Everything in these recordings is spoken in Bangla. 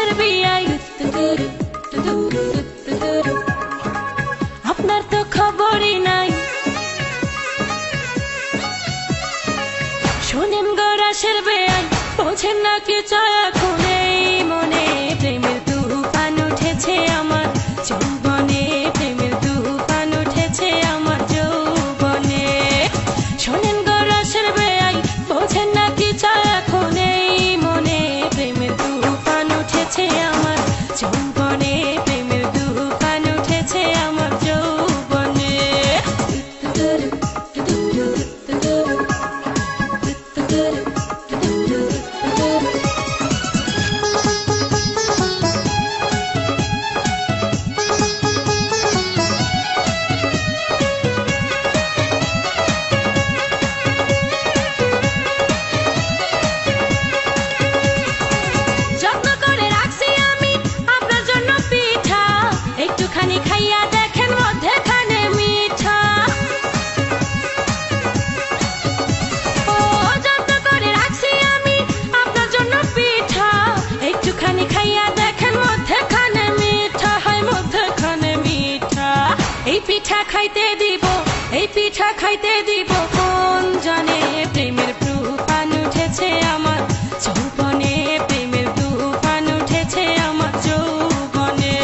গরাসের বিয়াই আপনার তো খবরই নাই। শোনেন গরাসের বিয়াই বোঝেন না কি চায় এখন এই মনে। প্রেমের তুফান উঠেছে আমার যৌবনে, প্রেমের তুফান উঠেছে আমার যৌবনে। শোনেন গরাসের বিয়াই বোঝেন না কি চায় এখন এই মনে। প্রেমের তুফান উঠেছে আমার যৌবনে, প্রেমের তুফান উঠেছে আমার যৌবনে। যত্ন করে রাখছি আমি আপনার জন্য পিঠা, একটুখানি খাইয়া দেখেন মধ্যেখানে মিঠা। ও যত্ন করে রাখছি আমি আপনার জন্য পিঠা, একটুখানি খাইয়া দেখেন মধ্যেখানে মিঠা, হয় মধ্যেখানে মিঠা। এই পিঠা খাইতে দিব, এই পিঠা খাইতে দিব কোন জানে। প্রেমের তুফান উঠেছে আমার যৌবনে, প্রেমের তুফান উঠেছে আমার যৌবনে।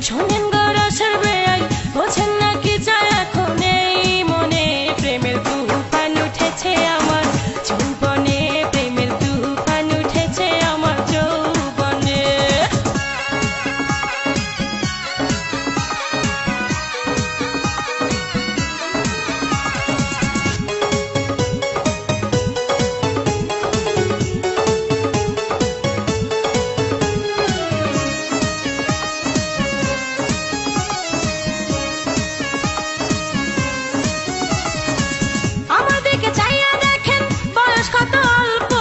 শোনেন গরাসের বিয়াই বোঝেন না কি চায় এখন এই মনে। প্রেমের তুফান উঠেছে আমার যৌবনে, প্রেমের তুফান উঠেছে আমার যৌবনে। আমার দিকে চাইয়া দেখেন বয়স কত অল্প,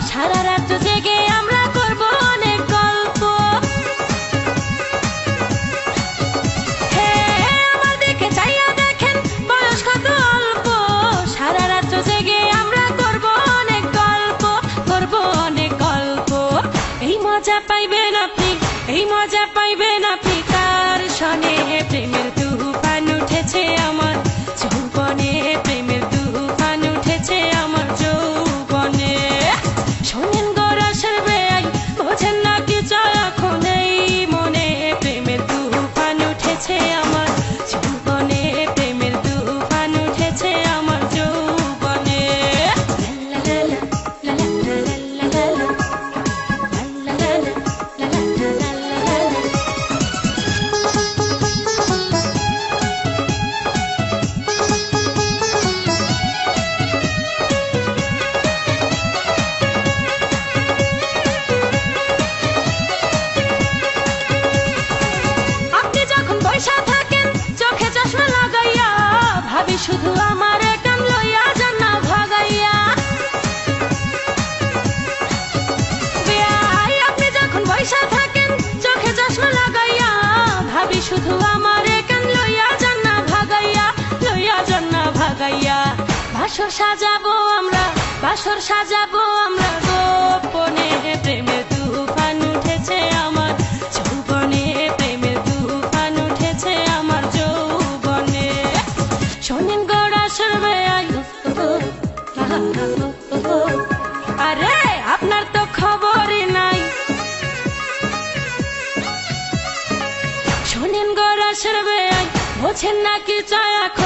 সারা রাত জেগে আমরা করব অনেক গল্প। হে আমার দিকে চাইয়া দেখেন বয়স কত অল্প, সারা রাত জেগে আমরা করব অনেক গল্প, করব অনেক গল্প। এই মজা পাইবেন আপনি, এই মজা পাইবেন আপনি কার শোনে। প্রেমের তুফান উঠেছে আমার যৌবনে, প্রেমের তুফান উঠেছে আমার যৌবনে। শোনেন গরাসের বিয়াই বোঝেন না কি চায় এখন এই মনে। প্রেমের তুফান উঠেছে আমার যৌবনে, প্রেমের তুফান উঠেছে আমার যৌবনে। লা লা লা লা লা লা লা লা লা লা লা লা লা লা লা। আপনি যখন বইসা থাকেন চোখে চশমা লাগাইয়া, ভাবি শুধু আমার কাম লইয়া যান না ভাগাইয়া। বিয়াই আপনি যখন বইসা থাকেন চোখে চশমা লাগাইয়া, ভাবি শুধু আমার কাম লইয়া যান না ভাগাইয়া, লইয়া যান না ভাগাইয়া। বাসর সাজাবো আমরা, বাসর সাজাবো আমরা গোপনে। প্রেমের তুফান উঠেছে আমার যৌবনে, প্রেমের তুফান উঠেছে আমার যৌবনে। শোনেন গরাসের বিয়াই আরে আপনার তো খবরই নাই। শোনেন গরাসের বিয়াই বোঝেন না কি চায় এখন